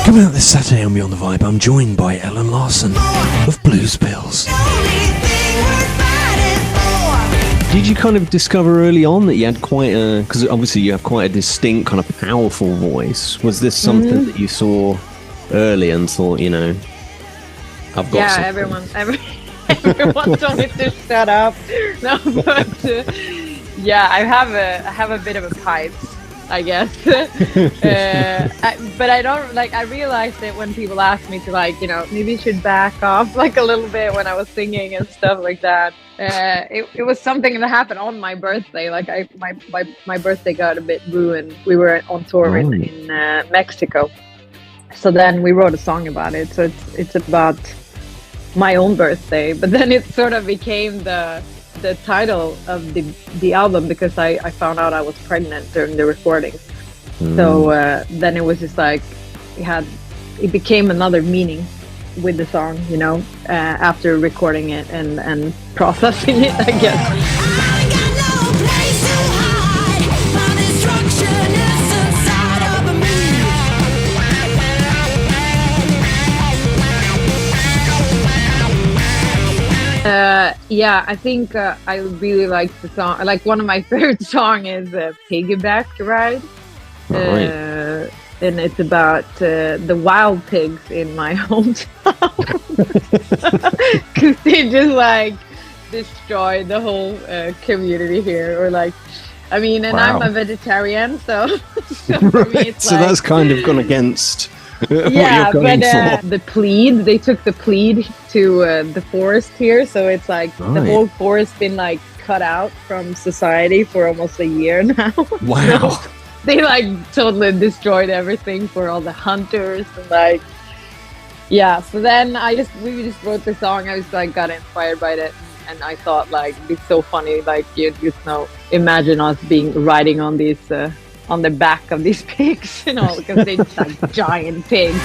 Coming out this Saturday on Beyond the Vibe, I'm joined by Elin Larsson of Blues Pills. Did you kind of discover early on that you had quite a, because obviously you have quite a distinct kind of powerful voice. Was this something that you saw early and thought, you know, I've got something? Everyone told me to shut up. No, but yeah, I have a bit of a pipe, I guess. But I don't like. I realized it when people asked me to, like, you know, maybe you should back off like a little bit when I was singing and stuff like that. It was something that happened on my birthday. Like my birthday got a bit ruined. We were on tour in Mexico, so then we wrote a song about it. So it's about my own birthday, but then it sort of became the title of the album because I found out I was pregnant during the recording. So then it was just like it became another meaning with the song, you know, after recording it and processing it, I guess. Yeah, I think I really like the song. Like, one of my favorite songs is Piggyback Ride. And it's about the wild pigs in my hometown. Because they just like destroy the whole community here. Or like, I mean, and I'm a vegetarian, so for me it's so like, that's kind of gone against yeah, what you're going for. The pleed, they took the pleed to the forest here, so it's like the whole forest been like cut out from society for almost a year now. Wow. So they like totally destroyed everything for all the hunters and like, yeah. So then we just wrote the song. I was like got inspired by it, and I thought like it's so funny. Like you know, imagine us riding on these. On the back of these pigs, you know, because they're like giant pigs.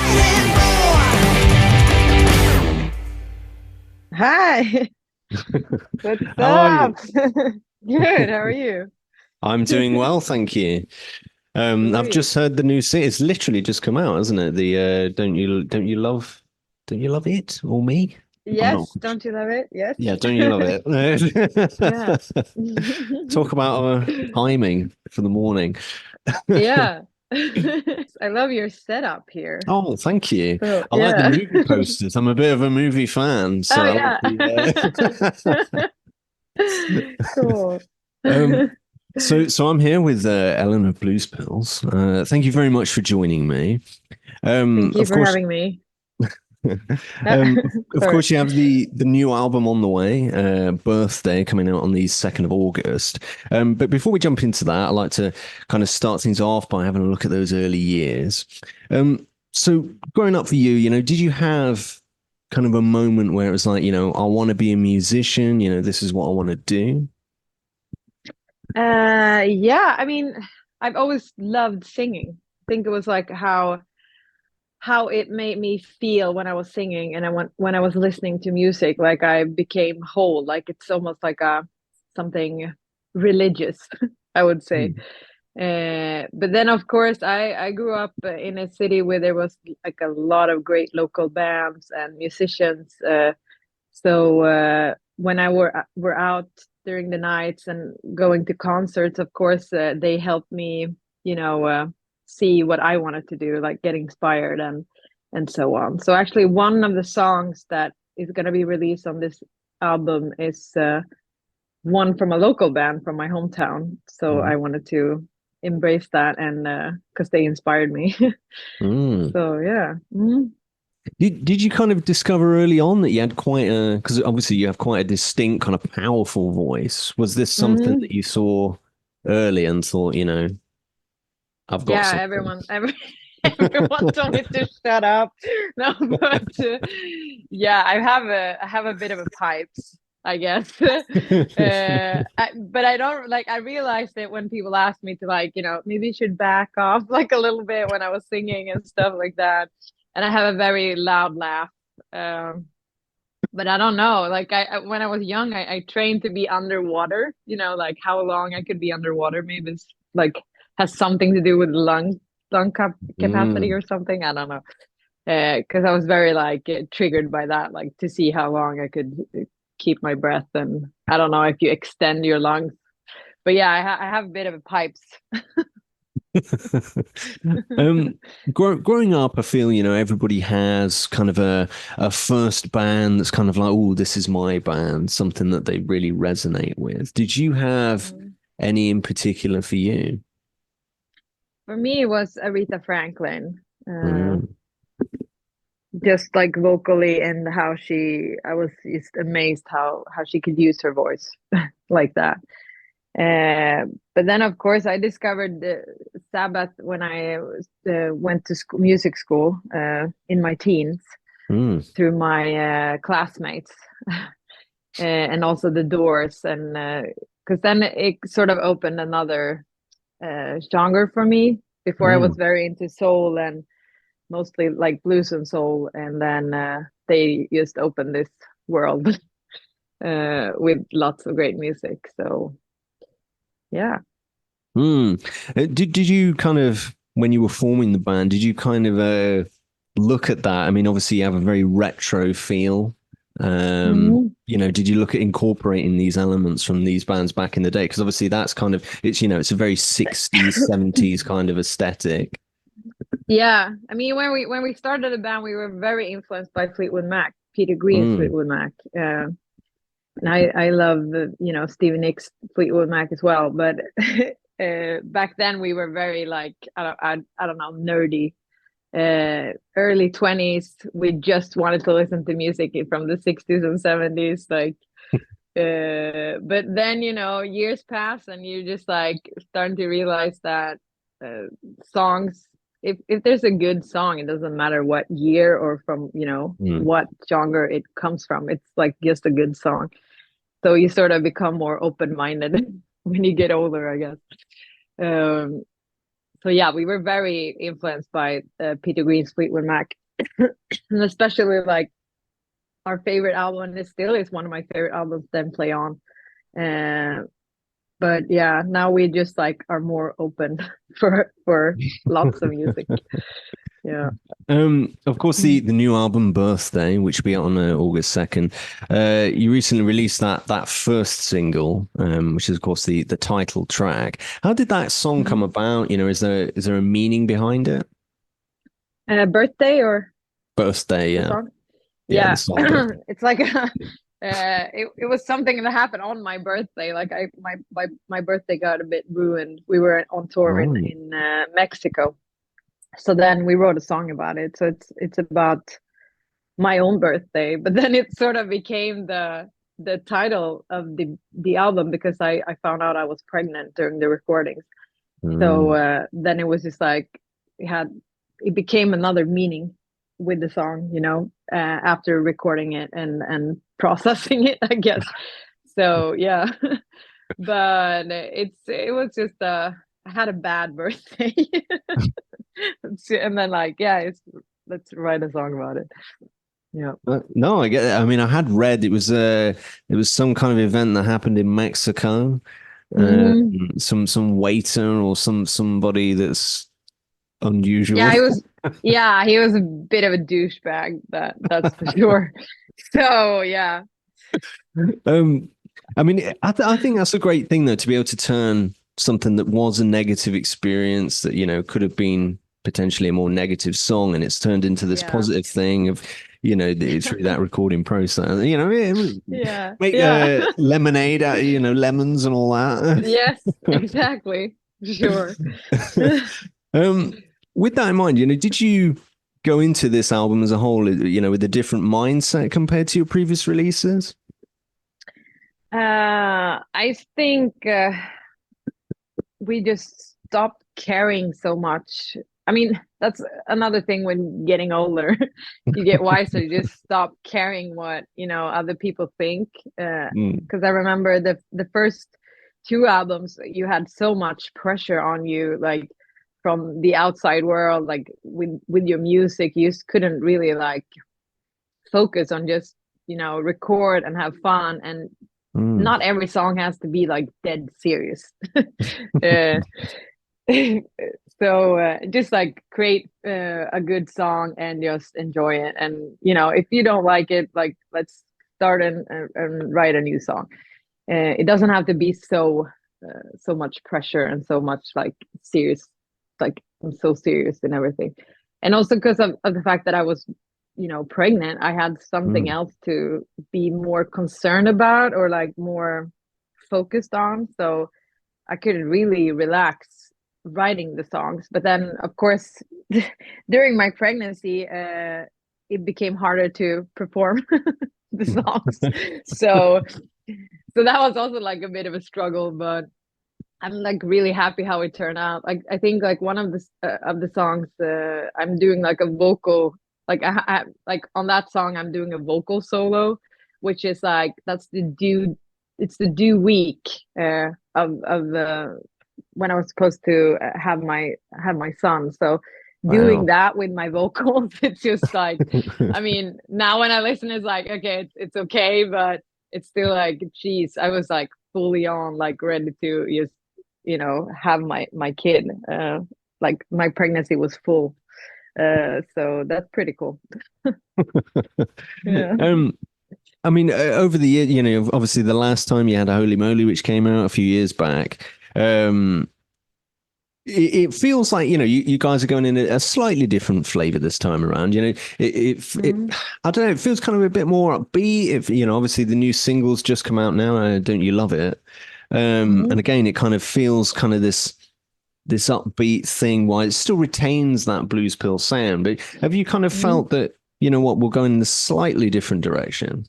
Hi. What's up? Good. How are you? I'm doing well, thank you. I've just heard the new single. It's literally just come out, hasn't it? The don't you love it or me? Yes. Don't you love it? Yes. Yeah. Don't you love it? Yeah. Talk about timing for the morning. Yeah. I love your setup here. Oh, thank you. So, I like the movie posters. I'm a bit of a movie fan, so yeah. Cool. So I'm here with Elin of Blues Pills. Thank you very much for joining me. Thank you for having me. Of course, you have the new album on the way, Birthday, coming out on the 2nd of August. But before we jump into that, I'd like to kind of start things off by having a look at those early years. So growing up for you, you know, did you have kind of a moment where it was like, you know, I want to be a musician, you know, this is what I want to do? Yeah, I mean, I've always loved singing. I think it was like how it made me feel when I was singing and when I was listening to music, like I became whole. Like it's almost like something religious, I would say. But then, of course, I grew up in a city where there was like a lot of great local bands and musicians. So when I were out during the nights and going to concerts, of course, they helped me, you know, see what I wanted to do, like get inspired and so on. So actually, one of the songs that is going to be released on this album is one from a local band from my hometown. So I wanted to embrace that, and because they inspired me. So yeah. Did you kind of discover early on that you had quite a, because obviously you have quite a distinct kind of powerful voice. Was this something that you saw early and thought, you know, I've got something? Everyone told me to shut up. No, but yeah, I have a bit of a pipe, I guess. But I don't like. I realized it when people asked me to, like, you know, maybe you should back off like a little bit when I was singing and stuff like that. And I have a very loud laugh. But I don't know. Like when I was young, I trained to be underwater. You know, like how long I could be underwater. Maybe it's like has something to do with lung capacity or something. I don't know. because I was very like triggered by that, like to see how long I could keep my breath. And I don't know if you extend your lungs, but yeah, I have a bit of a pipes. um, growing up, I feel, everybody has kind of a first band that's kind of like, oh, this is my band, something that they really resonate with. Did you have Mm. any in particular for you? For me, it was Aretha Franklin. Mm. Just like vocally and how I was just amazed how she could use her voice like that. But then, of course, I discovered the Sabbath when I went to music school in my teens Mm. through my classmates, and also the Doors, and because then it sort of opened another genre for me. Before I was Mm. very into soul and mostly like blues and soul, and then they just opened this world with lots of great music. So yeah. Mm. Did you kind of, when you were forming the band, did you kind of look at that? I mean, obviously you have a very retro feel. Mhm. Did you look at incorporating these elements from these bands back in the day? Because obviously that's kind of, it's a very 60s, 70s kind of aesthetic. Yeah, I mean, when we started the band, we were very influenced by Fleetwood Mac, Peter Green's Mm. Fleetwood Mac, and I love Stevie Nicks Fleetwood Mac as well. But back then we were very like I don't know, nerdy. Early 20s, we just wanted to listen to music from the 60s and 70s, like. But then years pass, and you're just like starting to realize that uh, songs, if there's a good song, it doesn't matter what year or from Mm. what genre it comes from. It's like just a good song. So you sort of become more open-minded when you get older, I guess. Um, so yeah, we were very influenced by Peter Green's Fleetwood Mac, and especially like our favorite album is still is one of my favorite albums. Then Play On. Uh, but yeah, now we just like are more open for lots of music. Yeah. Of course, the new album Birthday, which will be out on August 2nd, you recently released that first single, which is of course the title track. How did that song come Mhm. about? Is there a meaning behind it? Birthday or Birthday, the yeah, song? yeah, the Yeah, song Birthday. it's like it was something that happened on my birthday. Like my birthday got a bit ruined. We were on tour in Right. Mexico, so then we wrote a song about it. So it's about my own birthday, but then it sort of became the title of the album because I found out I was pregnant during the recordings. So Mm. then it was just like it had it became another meaning with the song, after recording it and processing it, I guess. So yeah, but it was just I had a bad birthday, and then like yeah, let's write a song about it. Yeah. No, I get it. I mean, I had read it was some kind of event that happened in Mexico. Uh, Hmm. some waiter or somebody that's unusual. Yeah, he was a bit of a douchebag, that's for sure. So yeah. Um, I mean, I think that's a great thing though, to be able to turn something that was a negative experience that, could have been potentially a more negative song, and it's turned into this Yeah. positive thing of, through that recording process, Yeah. make Yeah. lemonade out, lemons and all that. Yes, exactly. Sure. Um, with that in mind, did you go into this album as a whole, with a different mindset compared to your previous releases? I think we just stopped caring so much. I mean, that's another thing when getting older. You get wiser, you just stop caring what, other people think. Mm, Because I remember the first two albums, you had so much pressure on you, like from the outside world, like with your music, you just couldn't really like focus on just, record and have fun. And mm. not every song has to be like dead serious. uh, So just like create a good song and just enjoy it. And if you don't like it, like let's start and write a new song. It doesn't have to be so much pressure and so much like serious, like I'm so serious and everything. And also because of the fact that I was, pregnant, I had something Mm. else to be more concerned about or like more focused on. So I could really relax writing the songs. But then, of course, during my pregnancy, it became harder to perform the songs. So, so that was also like a bit of a struggle. But I'm like really happy how it turned out. Like I think like one of the songs, I'm doing like a vocal. Like like on that song, I'm doing a vocal solo, which is like that's the due. It's the due week of when I was supposed to have my son. So doing Wow. that with my vocals, it's just like, I mean, now when I listen, it's like okay, it's okay, but it's still like, geez, I was like fully on, like ready to just have my kid. Like my pregnancy was full. So that's pretty cool. Yeah. Um, I mean, over the year, obviously the last time you had a Holy Moly, which came out a few years back, it feels like you guys are going in a slightly different flavor this time around. Mhm. I don't know. It feels kind of a bit more upbeat. If obviously the new singles just come out now. Don't you love it? And Mhm. again, it kind of feels kind of this upbeat thing, while it still retains that blues pill sound. But have you kind of Mhm. felt that what we'll go in a slightly different direction?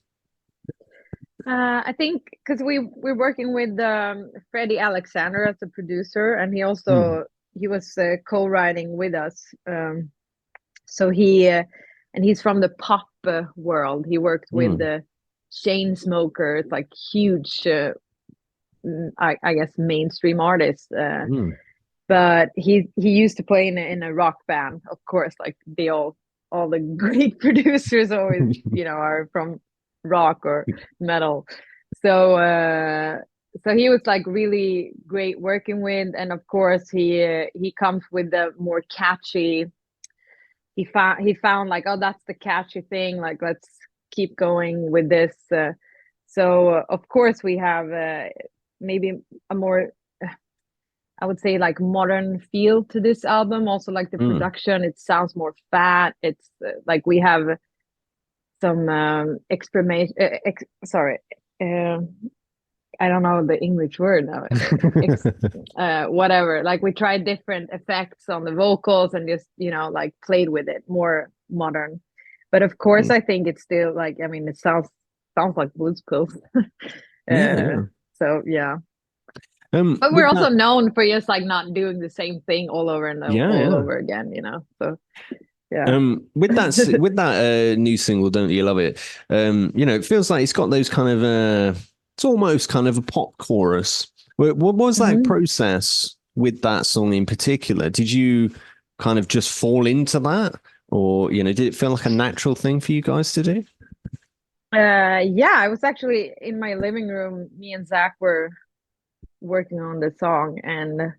I think because we're working with Freddie Alexander as a producer, and Mm, he was co-writing with us. So he and he's from the pop world. He worked with mm, the Chainsmokers, like huge, I guess, mainstream artists. mm. But he used to play in a rock band, of course, like they all the great producers always are from rock or metal. So so he was like really great working with, and of course he comes with the more catchy. He found like, oh, that's the catchy thing, like let's keep going with this. So of course we have maybe a more, I would say, like modern feel to this album. Also, like the Mm. production, it sounds more fat. It's like we have some experimentation. Sorry, uh, I don't know the English word now. Whatever. Like we tried different effects on the vocals and just like played with it more modern. But of course, I think it's still like, I mean, it sounds like Blues Clues. Yeah, uh, yeah. so yeah. But we're With also that, known for just like not doing the same thing all over and yeah, all yeah. over again. So yeah. With that new single, "Don't You Love It?" It feels like it's got those kind of it's almost kind of a pop chorus. What was that Mhm. process with that song in particular? Did you kind of just fall into that, or did it feel like a natural thing for you guys to do? Yeah, I was actually in my living room. Me and Zach were working on the song, and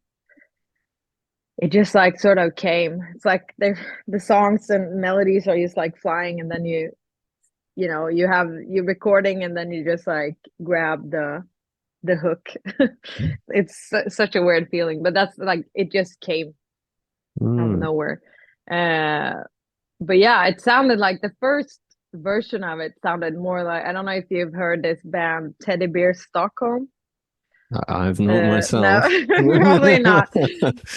it just like sort of came. It's like the songs and melodies are just like flying, and then you're recording, and then you just like grab the hook. It's such a weird feeling, but that's like it just came out of Mm. nowhere. Uh, but yeah, it sounded like the first version of it sounded more like, I don't know if you've heard this band Teddy Bear Stockholm. I've not No, myself. probably not.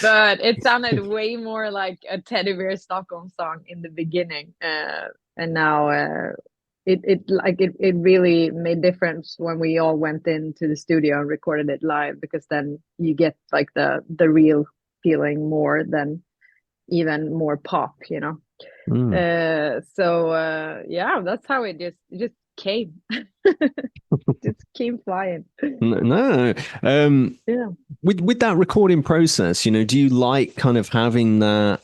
But it sounded way more like a Teddy Bear Stockholm song in the beginning. And now it really made difference when we all went into the studio and recorded it live, because then you get like the real feeling more than even more pop. Mm. So yeah, that's how it just came. Just came flying. No, no. Yeah. With that recording process, do you like kind of having that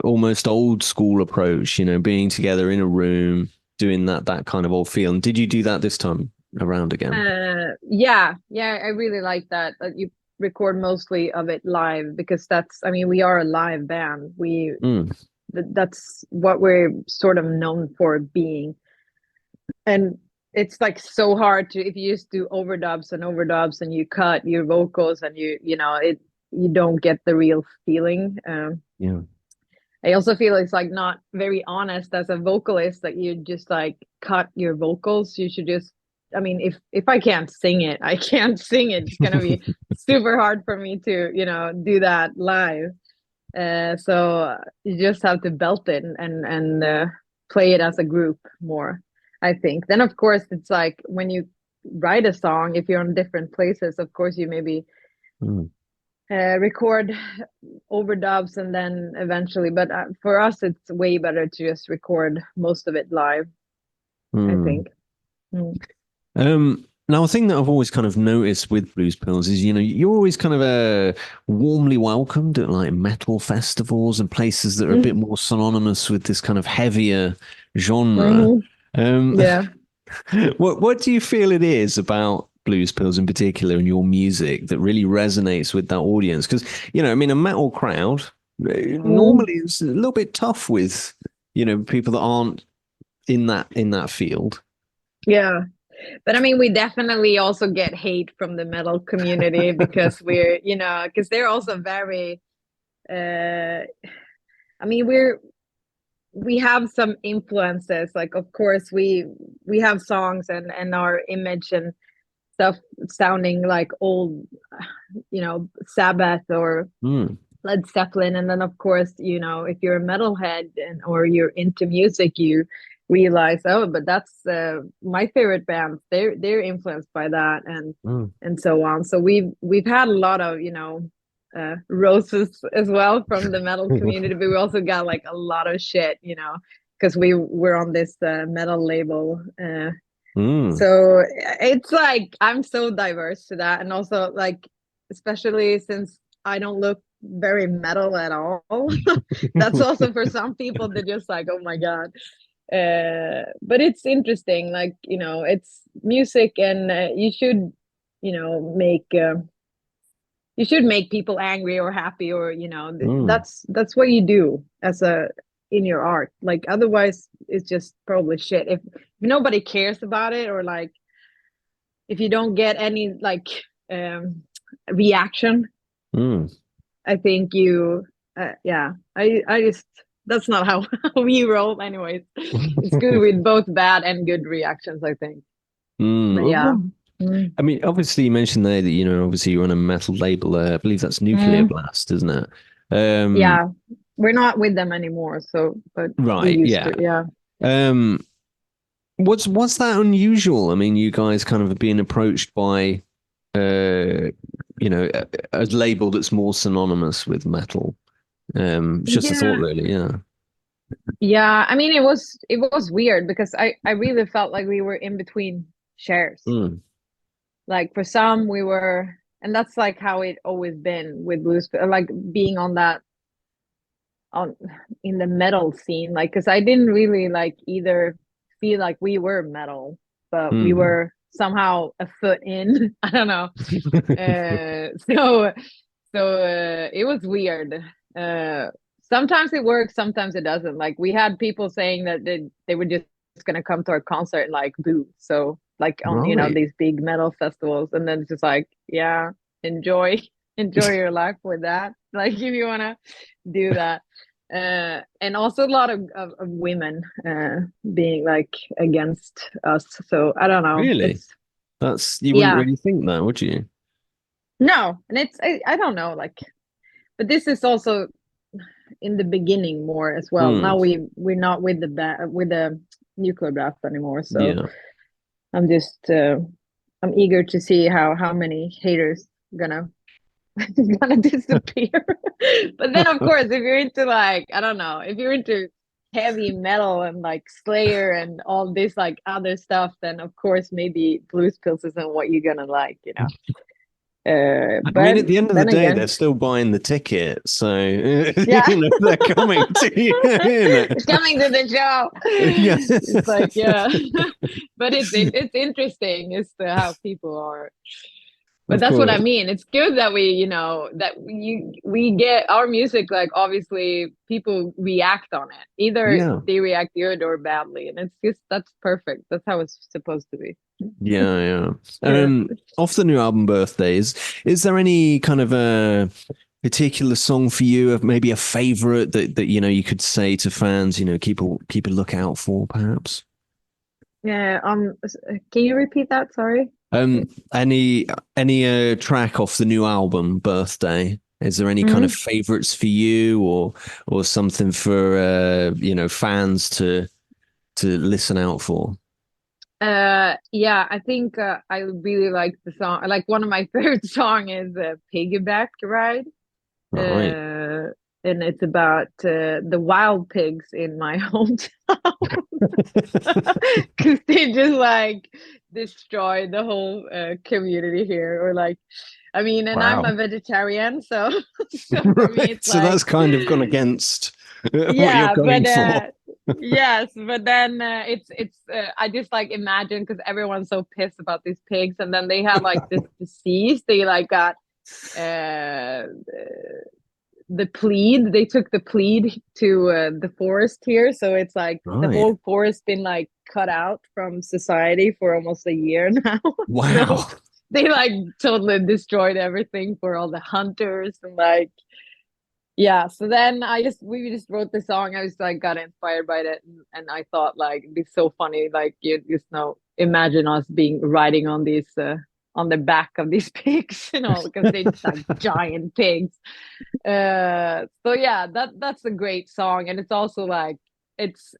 almost old school approach, being together in a room, doing that kind of old feel? And did you do that this time around again? Yeah, I really like that. You record mostly of it live because I mean, we are a live band. Mm, That's what we're sort of known for being. And it's like so hard to, if you just do overdubs and you cut your vocals and you don't get the real feeling. yeah. I also feel it's like not very honest as a vocalist that you just like cut your vocals. You should just, I mean, if I can't sing it, I can't sing it. It's gonna be super hard for me to, do that live. So you just have to belt it and play it as a group more, I think. Then of course it's like when you write a song, if you're on different places, of course you maybe Mm, record overdubs and then eventually, but for us it's way better to just record most of it live, I mm. think. Mm. Now, a thing that I've always kind of noticed with Blues Pills is, you're always kind of warmly welcomed at like metal festivals and places that are a bit more synonymous with this kind of heavier genre. Hmm. Um, Yeah. what do you feel it is about Blues Pills in particular and your music that really resonates with that audience? Because, I mean, a metal crowd Mm. normally is a little bit tough with, people that aren't in that field. Yeah. But I mean, we definitely also get hate from the metal community because because they're also very, I mean, we have some influences. Like, of course, we have songs and our image and stuff sounding like old, Sabbath or Mm, Led Zeppelin. And then, of course, if you're a metalhead or you're into music, you realize, oh, but that's my favorite bands. They're influenced by that, mm. and so on. So we've had a lot of roses as well from the metal community, but we also got like a lot of shit, because we were on this metal label. Mm. So it's like I'm so diverse to that, and also like especially since I don't look very metal at all. That's also for some people they're just like, oh my god. But it's interesting, like it's music, and make you should make people angry or happy, or Mm. that's what you do as a in your art. Like otherwise it's just probably shit if nobody cares about it, or like if you don't get any like reaction. Mm. I think yeah, I just that's not how we roll anyways. It's good with both bad and good reactions, I think. But Mm. yeah. Well, Mm. I mean, obviously you mentioned there that, obviously you're on a metal label. I believe that's Nuclear Mm. Blast, isn't it? Um, Yeah, we're not with them anymore, so but we right, used yeah. to, yeah. Um, what's that unusual? I mean, you guys kind of being approached by a label that's more synonymous with metal. It's just a thought, Yeah. really. Yeah. Yeah, I mean it was weird because I really felt like we were in between shares. Mm. Like for some we were, and that's like how it always been with blues, like being on that on in the metal scene, like because I didn't really like either feel like we were metal, but we Mm. were somehow a foot in. I don't know. So it was weird. Sometimes it works, sometimes it doesn't. Like we had people saying that they were just gonna come to our concert like boo. So like on Right. these big metal festivals, and then it's just like, yeah, enjoy enjoy your life with that. Like if you wanna do that. And also a lot of women being like against us. So I don't know. Really? It's You wouldn't yeah. really think that, would you? No, and I don't know, like, but this is also in the beginning more as well. Mm. Now we're not with with the nuclear blast anymore, so Yeah. I'm just I'm eager to see how many haters gonna gonna disappear. But then of course, if you're into like I don't know, if you're into heavy metal and like Slayer and all this like other stuff, then of course maybe Blues Pills isn't what you're gonna like. I mean, But at the end of the then day, they're again, still buying the ticket, so yeah. they're coming to you. It's coming to the show. Yeah. It's like, yeah. But it's interesting as to how people are But Of that's what I course. mean. It's good that we get our music, like obviously people react on it. Either Yeah. they react good or badly. And it's just that's perfect. That's how it's supposed to be. Yeah, yeah. Yeah. Off the new album Birthdays, is there any kind of a particular song for you, of maybe a favorite that you could say to fans, keep a lookout for, perhaps? Yeah. Can you repeat that? Sorry. Any track off the new album Birthday? Is there any kind of Mhm. favorites for you, or something for fans to listen out for? Yeah, I think I really like the song. Like one of my favorite song is Piggyback Ride. Right. Uh, and it's about the wild pigs in my hometown because they just like destroy the whole community here. Or like, I mean, and I'm a Wow. vegetarian, so so for me Right. it's So like that's kind of gone against what you're yeah, going but for. yes, but then it's I just like imagine because everyone's so pissed about these pigs, and then they have like this disease. They like got uh the plead. They took the plead to the forest here, so it's like the Right. whole forest been like cut out from society for almost a year now. So Wow. they like totally destroyed everything for all the hunters and like yeah. So then we just wrote the song. I was like got inspired by that, and I thought like it'd be so funny. Like you just know, imagine us being riding on these on the back of these pigs, because they're like giant pigs. So yeah, that's a great song, and it's also like it's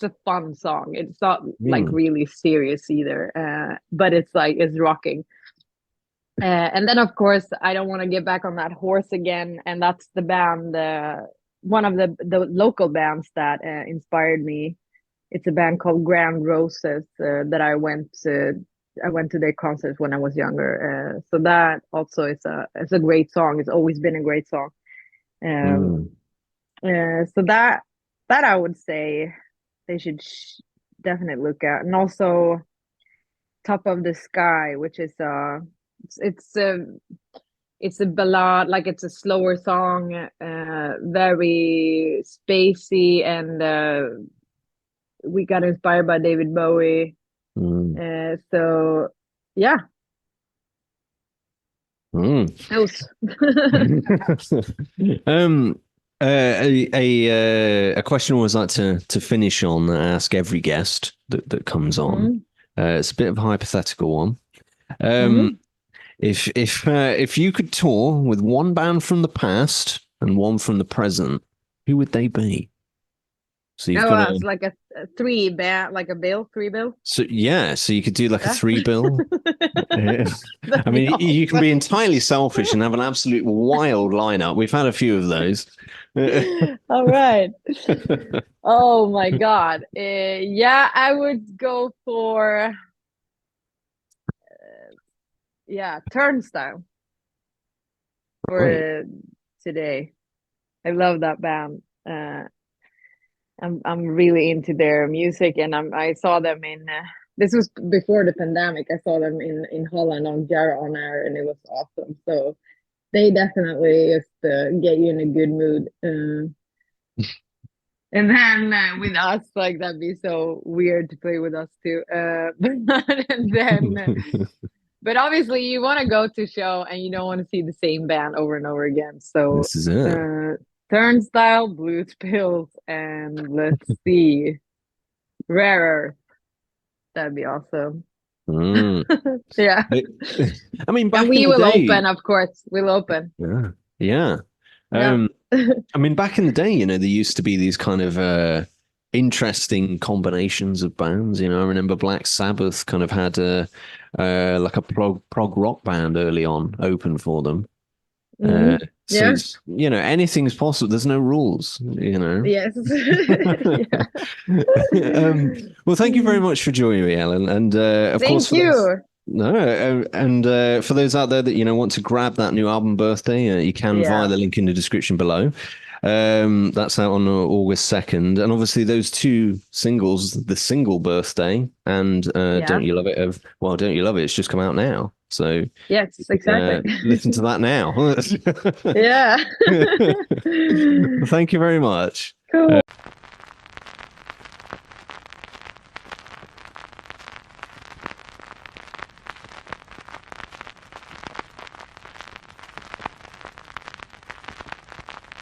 a fun song. It's not like Hmm. really serious either, but it's like it's rocking. And then of course I don't want to get back on that horse again, and that's the band, one of the local bands that inspired me. It's a band called Grand Roses that I went to their concerts when I was younger. So that also is a great song. It's always been a great song. Um, Hmm. so that I would say they should definitely look at, and also Top of the Sky, which is it's it's a it's a ballad, like it's a slower song, very spacey, and we got inspired by David Bowie. Hmm. So yeah, Hmm. those. um, a question I always like to finish on that I ask every guest that comes on. Mhm, It's a bit of a hypothetical one. mhm. If you could tour with one band from the past and one from the present, who would they be? So you've Oh, got it's a like a three band, like a bill, three bill. so yeah, so you could do like a Yeah, three bill. I that'd be mean, you can awesome. be entirely selfish and have an absolute wild lineup. We've had a few of those. All right. Oh my God. Yeah, I would go for yeah, Turnstile Right. for today. I love that band. I'm really into their music, and I saw them in this was before the pandemic. I saw them in Holland on Jara on Air, and it was awesome. So they definitely just get you in a good mood. And then with us, like that'd be so weird to play with us too. And then, but obviously, you want to go to a show and you don't want to see the same band over and over again. So, This is it. uh, Turnstile, Blues Pills, and let's see, Rarer. That'd be awesome. Mm. Yeah. I I mean, And back in we the will day, open, of course. We'll open. yeah, yeah. Yeah. Um, I mean, back in the day, there used to be these kind of interesting combinations of bands. I remember Black Sabbath kind of had like a prog rock band early on open for them. Hmm. So Yeah. it's anything's possible. There's no rules. Yes. Yeah. Well, thank you very much for joining me, Ellen. And of course, Thank for those you. no, and for those out there that want to grab that new album Birthday, you can via Yeah. the link in the description below. That's out on August 2nd, and obviously those two singles, the single Birthday and Yeah. Don't You Love It? Don't You Love It? It's just come out now. So Yes, exactly. listen to that now. Yeah. Thank you very much. Cool.